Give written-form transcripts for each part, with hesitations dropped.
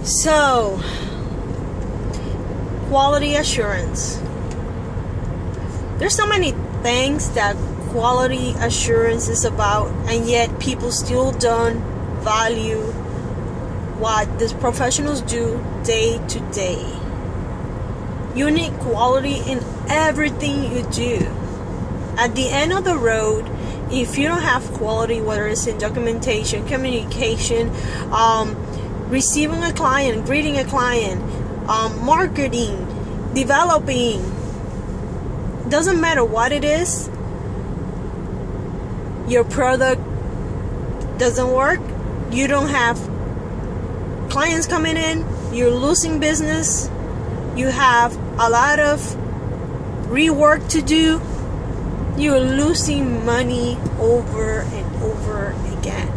So, quality assurance. There's so many things that quality assurance is about, and yet people still don't value what these professionals do day to day. You need quality in everything you do. At the end of the road, if you don't have quality, whether it's in documentation, communication, receiving a client, greeting a client, marketing, developing, doesn't matter what it is, your product doesn't work, you don't have clients coming in, you're losing business, you have a lot of rework to do, you're losing money over and over again,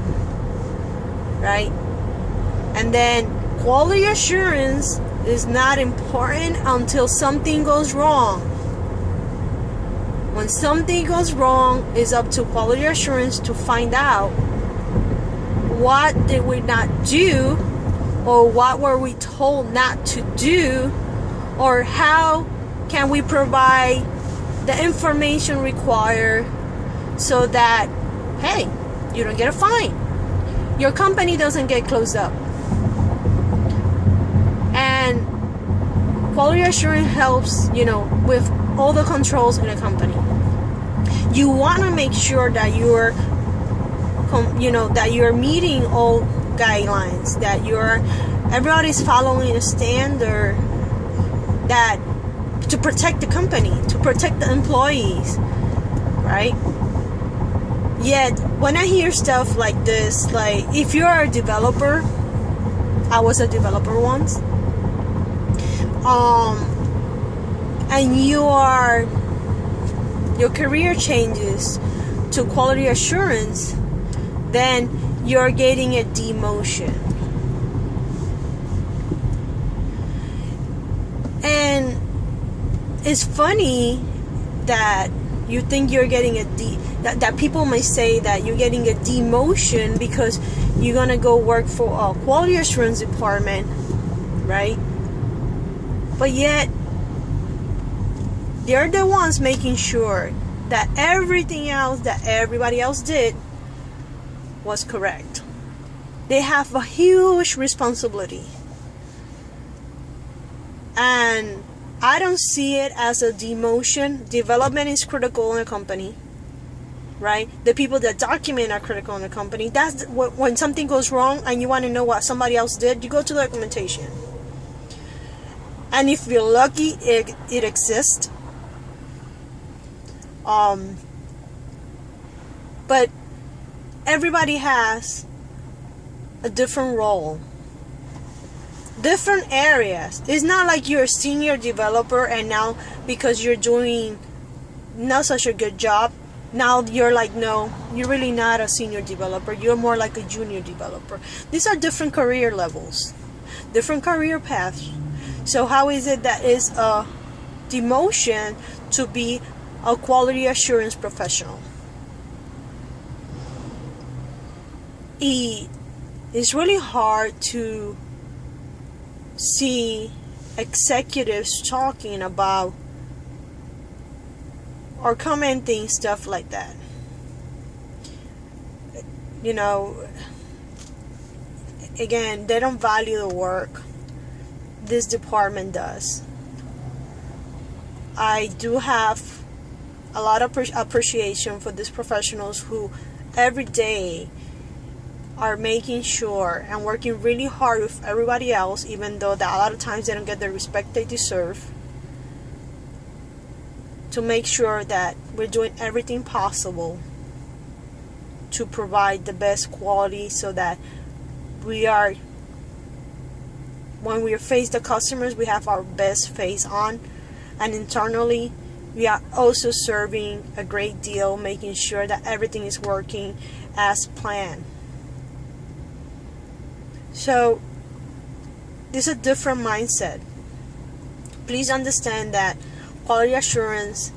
right? And then quality assurance is not important until something goes wrong. When something goes wrong, it's up to quality assurance to find out what did we not do, or what were we told not to do, or how can we provide the information required so that, hey, you don't get a fine, your company doesn't get closed up. And quality assurance helps, with all the controls in a company. You want to make sure that you're meeting all guidelines, that everybody's following a standard, that to protect the company, to protect the employees, right? Yet when I hear stuff like this, like if you're a developer, I was a developer once, and your career changes to quality assurance, then you're getting a demotion. And it's funny that you think you're getting that people may say that you're getting a demotion because you're gonna go work for a quality assurance department, right? But yet they're the ones making sure that everything else that everybody else did was correct. They have a huge responsibility. And I don't see it as a demotion. Development is critical in a company, right? The people that document are critical in a company. That's when something goes wrong and you want to know what somebody else did, you go to the documentation. And if you're lucky, it exists. But everybody has a different role, different areas. It's not like you're a senior developer and now because you're doing not such a good job, now you're like, no, you're really not a senior developer, you're more like a junior developer. These are different career levels, different career paths. So how is it that is a demotion to be a quality assurance professional? It's really hard to see executives talking about or commenting stuff like that. Again, they don't value the work this department does. I do have a lot of appreciation for these professionals who every day are making sure and working really hard with everybody else, even though that a lot of times they don't get the respect they deserve, to make sure that we're doing everything possible to provide the best quality so that when we face the customers, we have our best face on, and internally we are also serving a great deal, making sure that everything is working as planned. So this is a different mindset. Please understand that quality assurance,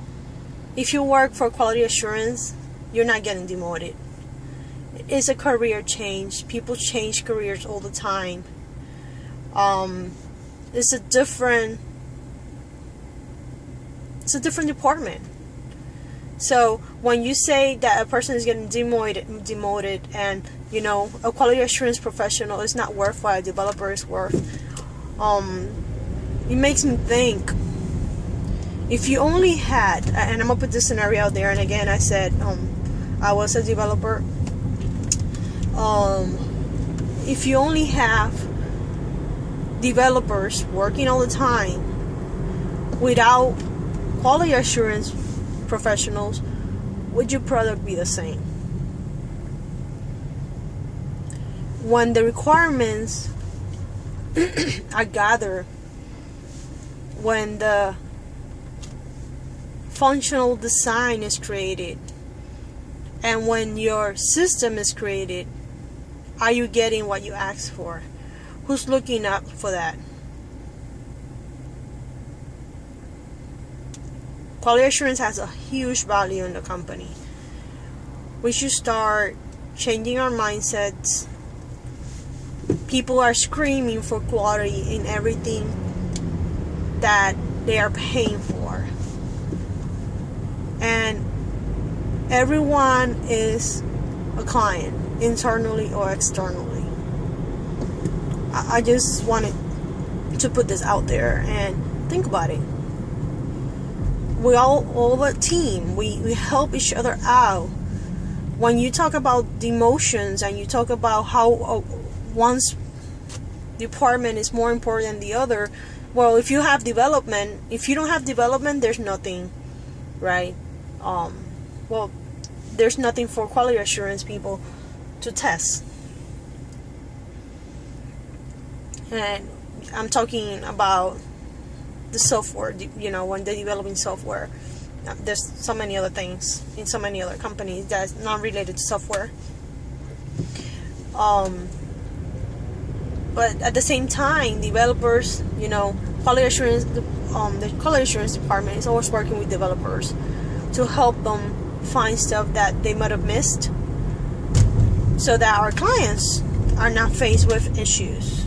if you work for quality assurance, you're not getting demoted. It's a career change. People change careers all the time. It's a different department. So when you say that a person is getting demoted and a quality assurance professional is not worth what a developer is worth, it makes me think, if you only had, and I'm gonna put this scenario out there, and again I said I was a developer, if you only have developers working all the time without quality assurance professionals, would your product be the same? When the requirements are gathered, when the functional design is created, and when your system is created, are you getting what you asked for? Who's looking up for that? Quality assurance has a huge value in the company. We should start changing our mindsets. People are screaming for quality in everything that they are paying for. And everyone is a client, internally or externally. I just wanted to put this out there and think about it. We all a team. We help each other out. When you talk about demotions and you talk about how one's department is more important than the other, well, if you have development, if you don't have development, there's nothing, right? Well, there's nothing for quality assurance people to test. And I'm talking about the software, when they're developing software. There's so many other things in so many other companies that's not related to software. But at the same time, developers, quality assurance, the quality assurance department is always working with developers to help them find stuff that they might have missed, so that our clients are not faced with issues.